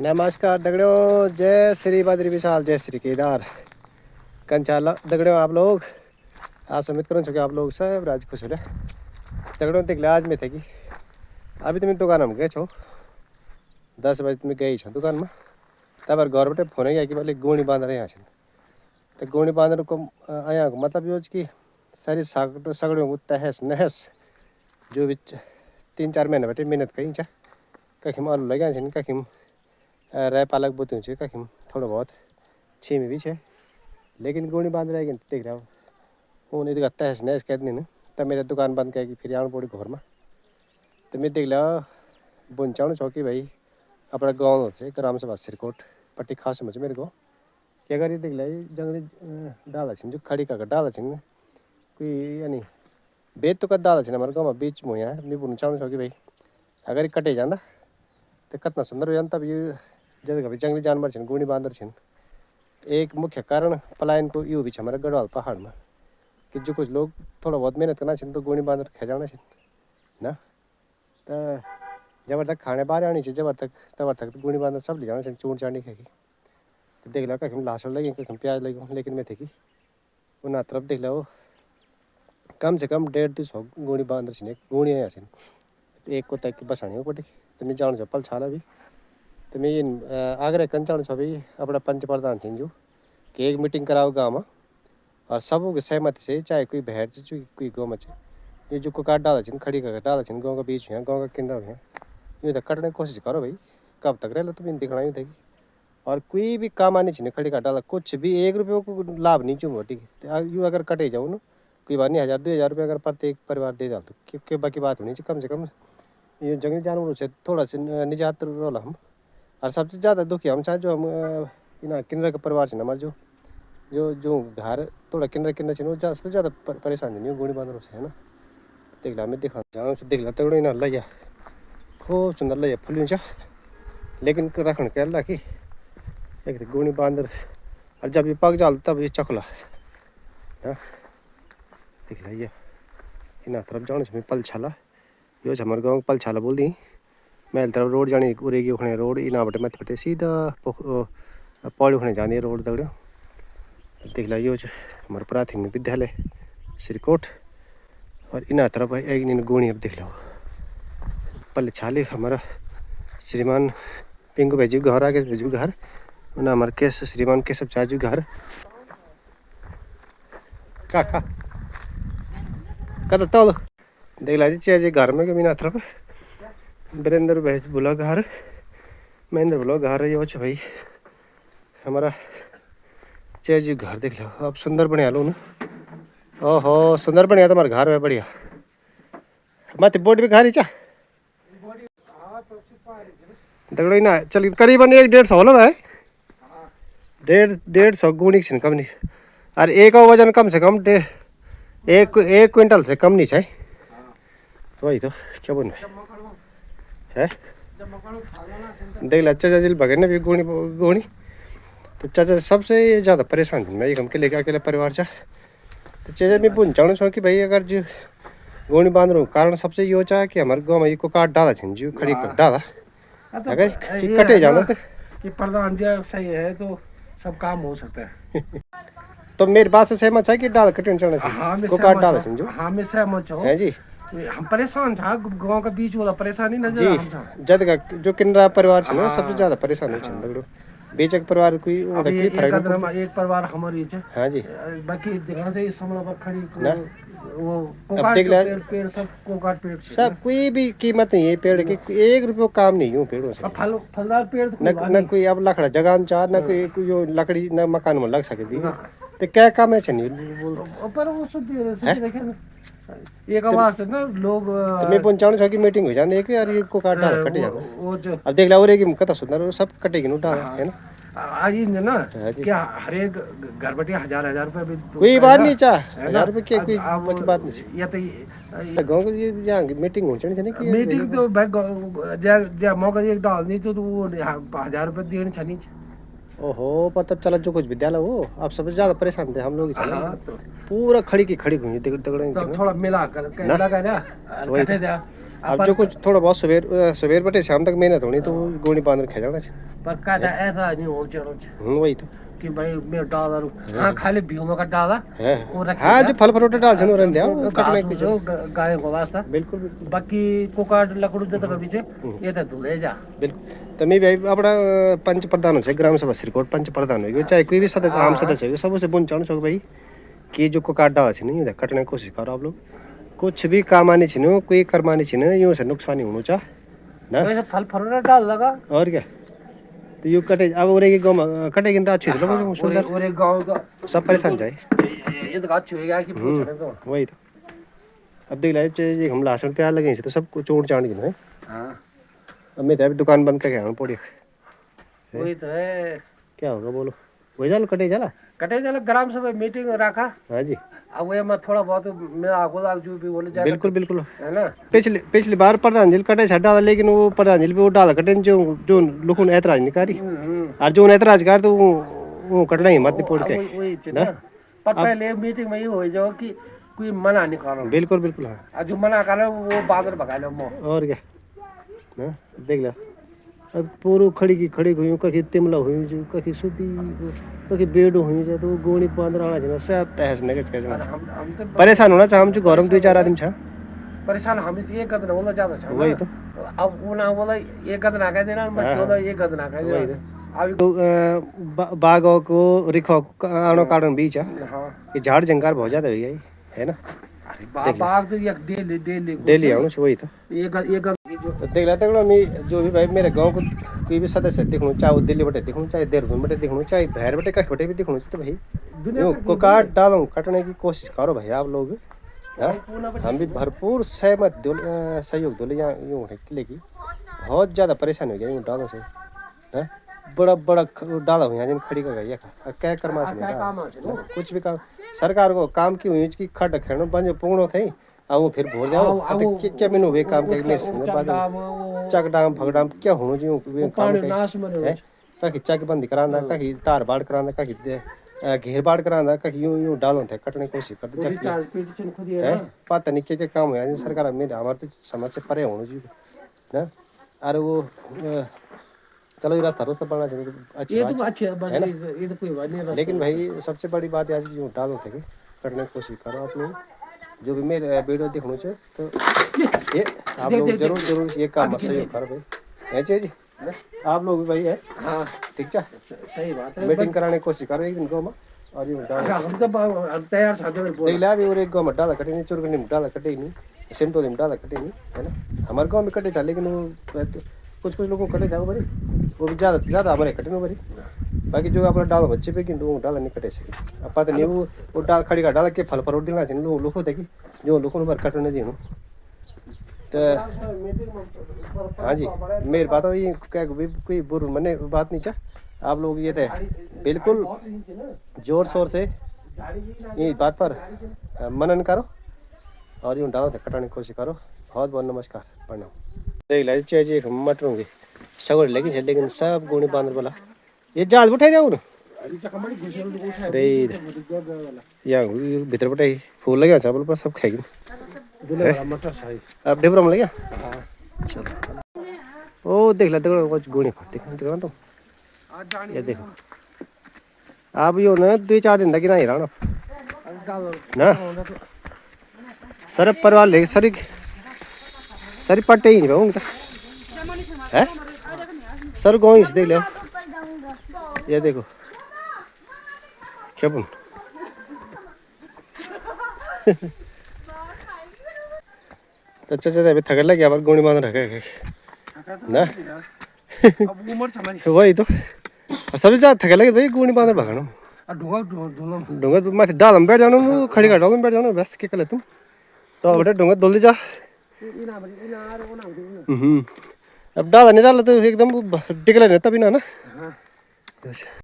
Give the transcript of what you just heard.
नमस्कार दगड़ियों, जय श्री बद्री विशाल, जय श्री केदार। कंचाला दगड़ियों आप लोग आज उम्मीद करूँ कि आप लोग सब राज खुश हो दगड़ियों। देख लिया आज मैं थे कि अभी तो मैं दुकान में गए छो 10 बजे मैं गई छो दुकान में। तब घर बटे फोन गया कि बोले गोणी बांध रहे यहाँ तो गोणी बांधने को आया मतलब यो कि सारी सगड़ियों को तहस नहस जो भी 3-4 महीने बटे मेहनत कहीं छा कखिम आलू लगे छन कखिम राय पालक बोते हैं कखिम थोड़ा बहुत छीमी भी है लेकिन गोणी बांध रहेगी देख रहा हूँ उन्हें दिखा तहस नहस कह दिन तब मेरे दुकान बंद करके फिर आना पड़ी घर में। तो मैं देख लिया बुन चाहूँ चौकी भाई अपना गाँव से ग्राम सभा सिरकोट पट्टी खास मुझे मेरे को क्या करिए देख लिया जंगली डाला जो खड़ी का डाला कोई यानी बेत तो कर डाला हमारे गाँव में बीच में यहाँ मैं बुन चाहूँ चौकी भाई अगर कटे जाता तो कितना सुंदर हो जाता। तब ये जैसे कभी जंगली जानवर छन गोणी बांदर छन एक मुख्य कारण पलायन को यू भी हमारे गढ़वाल पहाड़ में कि जो कुछ लोग थोड़ा बहुत मेहनत करना छन तो गोणी बांदर खे जाना छन ना। तो जब तक खाने बाहर आनी चाहिए तब तक तो गोणी बांदर सब ले जाना छन चूर चांडी खेगी। तो देख लो कहीं लहसुन लगी कहीं प्याज लगी लेकिन मैं थे कि उन तरफ देख लो कम से कम 150-200 गोणी बांदर छन गोणी आया छन एक को तक बसानी हो पड़ी। तो मैं जाऊँ पल छाला भी तो मैं ये आग्रह कर चाहूँ भाई अपना पंच प्रधान सिंह जो कि एक मीटिंग कराओ गाँव में और सबों की सहमति से चाहे कोई भैर कोई गाँव में ये जो कुकाट डाला छन खड़ी कर डाला छन गाँव का बीच में गाँव का किनारा में यूँ तो कटने की कोशिश करो भाई कब तक रह लो तुम दिखना ही देगी और कोई भी काम आनी चाहिए खड़ी का डाला कुछ भी 1 रुपये को लाभ नहीं चूँ ठीक है यूँ अगर कटे जाऊँ ना कोई बात नहीं 1000-2000 रुपये अगर प्रत्येक परिवार दे डाल तो क्योंकि बाकी बात होनी चाहिए कम से कम ये जंगली जानवरों से थोड़ा सा निजात रोला हम। और सबसे ज़्यादा दुखी हम चाहे जो हम इन किन्नर का परिवार से हमारे जो जो जो घर थोड़ा किन्नर किन्नर से सबसे ज़्यादा परेशान नहीं गोणी बांधने से है ना। देख ला मैं दिखा जाऊँ से देख ला तगड़ो इन लैया खूब सुंदर लैया फुल लेकिन रखन के अल्लाह की एक गोणी बांदर और जब ये पक जाल तब ये चखला हाँ देख ला ये इन तरफ जाने से पल छाला यो हमारे गाँव पल छाला बोल दी मैं तरफ रोड जाने उरेगी उखने रोड इना बटे मत बटे सीधा पौड़ी उखने जानी रोड दगड़ो। देख ला यो हमारे प्राथमिक विद्यालय सिरकोट और इना तरफ एक इन गोणी अब देख लो पल छाले हमारा श्रीमान पिंकू भेजू घर आगे भेजू घर ना हमारे केस श्रीमान केशव चाजू घर का कद तौल देख ला जी घर में बिना तरफ वीरेंद्र भेज बोला घर महेंद्र बोला घर ये भाई हमारा जी घर देख लो अब सुंदर बने लो ना। ओहो सुंदर बने तुम्हारे घर में बढ़िया मत बोट भी घर ही चा दगड़ो ना चल करीबन 150 होला भाई 150 गुणी से कम नहीं और एक वजन कम से कम एक क्विंटल से कम नहीं है वही तो क्या बोल है देख ला चाचा जी भगे ना भी गोणी गोणी तो चाचा सबसे ज़्यादा परेशान थी मैं हम के लेके अकेले परिवार चा। तो चाचा मैं पूछना चाहूँ कि भाई अगर जो गोणी बांध रहा कारण सबसे ये चाह कि हमारे गाँव में ये को काट डाला छन जो खड़ी कर डाला अगर कटे जाना तो कि प्रधान जी सही है तो सब काम हो सकता है। तो मेरी बात से सहमत है कि डाल कटे चढ़ने से हाँ को काट डाला छन जो हाँ मैं सहमत हूँ है जी हम परेशान था गांव का बीच वाला परेशानी न जी जद का जो किन्नरा परिवार से सबसे ज्यादा परेशान हो दगड़ो बेचक परिवार कोई एक परिवार हमारी हाँ जी बाकी दिखना चाहिए समला पर खड़ी ना वो अब देख ले पेड़ सब कोकाट पेड़ सब कोई भी कीमत नहीं है पेड़ की 1 रुपये काम नहीं हूँ पेड़ों से फलदार पेड़ न कोई अब लकड़ा जगह चाह न कोई जो लकड़ी न मकान में लग सके तो क्या काम है पर वो शुद्ध एक आवाज से ना लोग तो मैं पहुंचाने छ कि मीटिंग हो जाने कि यार ये को काट डाल कटे जाना वो जो अब देख ला और एक कता सुंदर सब कटेगी नो डाल है ना आज ना क्या हर एक घर बैठे 1000 रुपए भी कोई बात नहीं चाह 1000 रुपए की कोई बात नहीं या तो गांव की यहाँ मीटिंग हो चाहिए कि मीटिंग तो भाई मौका एक डाल नहीं तो वो 1000 रुपए देने छनी ओहो पर तब चला जो कुछ विद्यालय हो आप सबसे ज्यादा परेशान थे हम लोग पूरा खड़ी की खड़ी हुई थोड़ा मिला कर लगा ना कटे दिया अब जो कुछ थोड़ा बहुत सवेर बटे शाम तक मेहनत होनी तो गोनी बांध के जाना चाहिए। पर कहता ऐसा नहीं हो चलो वही तो कि भाई मैं डाल हाँ खाली भीमों का डाला वो रख हाँ जो फल फ्रूट डाल छन रहन दिया घास फूस हो गाय को वास्ता बिल्कुल बिल्कुल बाकी कुकाट लकड़ू जत के पीछे ये तो धुले जा बिल्कुल तो मैं भी अपना पंच प्रधान हो ग्राम सभा श्रीकोट पंच प्रधान हो चाहे कोई भी सदस्य आम सदस्य हो सबसे बोल चाहूँ छो भाई कि जो कुकाट डाल छन ये कटने की कोशिश करो आप लोग कुछ भी काम आने छिनो कोई कर्माने छिनो यूं से नुकसान ही होना चाह ना वैसे फल फ्रूट डाल लगा और क्या तो यू कटे अब और एक गांव में कटे किंता अच्छी लोग सुंदर और एक गांव का सब परेशान जाए ये तो अच्छी हो गया कि पूछ रहे तो वही तो अब देख ला चाहिए हम लहसुन प्याज लगे तो सब कुछ चोट चाट गिन है हाँ अब मैं तो अभी दुकान बंद करके आया पौड़ी वही तो है क्या होगा बोलो वही जाला कटे जाला कटे चलो ग्राम सभा मीटिंग रखा हाँ जी अब वो मैं थोड़ा बहुत मेरा आगो जो भी बोले जाएगा बिल्कुल बिल्कुल है ना पिछली बार प्रधान जी कटे छा लेकिन वो प्रधान जी भी वो डाला कटे जो जो लोगों ने ऐतराज नहीं करी और जो ऐतराज कर तो वो कटना हिम्मत नहीं पोड़ के वही ना पर पहले मीटिंग में ये हो जाओ कि कोई मना नहीं करो बिल्कुल बिल्कुल हाँ जो मना करे वो बादल भगा लो मो और क्या ना देख ला अब पूरो खड़ी हुई कहीं तिमला हुई जो कहीं सुधी कहीं बेड हुई जा तो गोणी बांध रहा है सब तहस नगज के हम तो परेशान होना चाह हम जो गरम 2-4 आदमी छा परेशान हम तो एक कदम बोला ज्यादा छा वही तो अब वो ना बोला एक कदम ना कह देना मत बोला एक कदम ना कह देना अब तो बागों को रिखो आनो कारण बीच हां ये झाड़ जंगल बहुत ज्यादा हुई है ना बाग तो एक डेली आऊँ वही तो एक देख लेते मैं जो भी भाई मेरे गांव को कोई भी सदस्य दिखूँ चाहे वो दिल्ली बटे दिखूँ चाहे देहरादून बटे दिखूँ चाहे भैर बटे कख बटे भी दिखूँ तो भाई यूँ को काट डालूँ कटने की कोशिश करो भाई आप लोग हम भी भरपूर सहयोग दो यहाँ यूँ है लेकिन बहुत ज़्यादा परेशानी हो गया यूँ डालों से है बड़ा डाला हुआ जिन खड़ी का गई क्या कर्मा कुछ भी काम सरकार को काम की हुई कि खड खेण बंज पूर्ण थे अब वो फिर भूल जाओ क्या मैंने वे काम के मेरे से बाद चकडाम भगडाम क्या होनो जी वे काम के कहीं चक बंद करांदा कहीं तार बाड़ करांदा कहीं घेर बाड़ करांदा कहीं यूं डालों थे कटने की कोशिश करते है पता नहीं क्या काम है सरकार मेरे हमारे तो समझ से परे होनो जी ना अरे वो चलो ये रास्ता बनना चाहिए अच्छी बात है ना ये तो कोई बात नहीं लेकिन भाई सबसे बड़ी बात आज यूँ डालो थे करने की कोशिश करो आप लोग जो भी मेरे वीडियो देखना चाहिए तो ये आप लोग जरूर ये काम सहयोग करो भाई है जी आप लोग भी भाई है हाँ ठीक है सही बात है मीटिंग कराने की कोशिश करो एक दिन गाँव में और ये हम तो तैयार साथ में देख लिया अभी और एक गाँव में डाला कटे नहीं चुरगनी में डाला कटे नहीं सिमटोली में डाला कटे नहीं है ना हमारे गाँव में कटे चल लेकिन वो कुछ लोगों को कटे जाओ बड़ी वो भी ज़्यादा हमारे कटे नहीं बड़ी बाकी जो अपना डाल बच्चे पे किंतु वो डाल नहीं कटे सके अब पता नहीं वो डाल खड़ी का डाल के फल फ्रूट देना चाहिए लोग होते कि जो लोगों पर कटने देना तो हाँ जी मेरी बात हो ये क्या कोई बुर मने बात नहीं चाह आप लोग ये थे बिल्कुल जोर शोर से ये बात पर मनन करो और यूँ डालो कटाने की कोशिश करो बहुत बहुत नमस्कार प्रणाम देख ला चाहिए मटर होंगे सगड़ लेकिन सब गुणी बांध बोला ये जाल उठाई जाऊ ना यहाँ भीतर बटाई फूल लगे चावल पर सब खाएगी अब ढेबरा में लगे चलो ओ देख ला देखो कुछ गुणी फटते देखो तुम ये देखो आप यो ना 2-4 दिन तक नहीं रहा ना सर परिवार ले सारी पट्टे ही नहीं होंगे है सर गाँव से देख लो ये देखो क्या बोल अच्छा अभी थकड़ लग गया पर गोनी बांध रखे ना वही तो सभी ज्यादा थकड़ लगे भाई गोनी बांध भगना डूंगा मैं डाल में बैठ जाना खड़ी का डाल में बैठ जाना बस क्या कर ले तुम तो बेटा डूंगा धुल जा अब डाला नहीं डाला तो एकदम टिकला नहीं तभी ना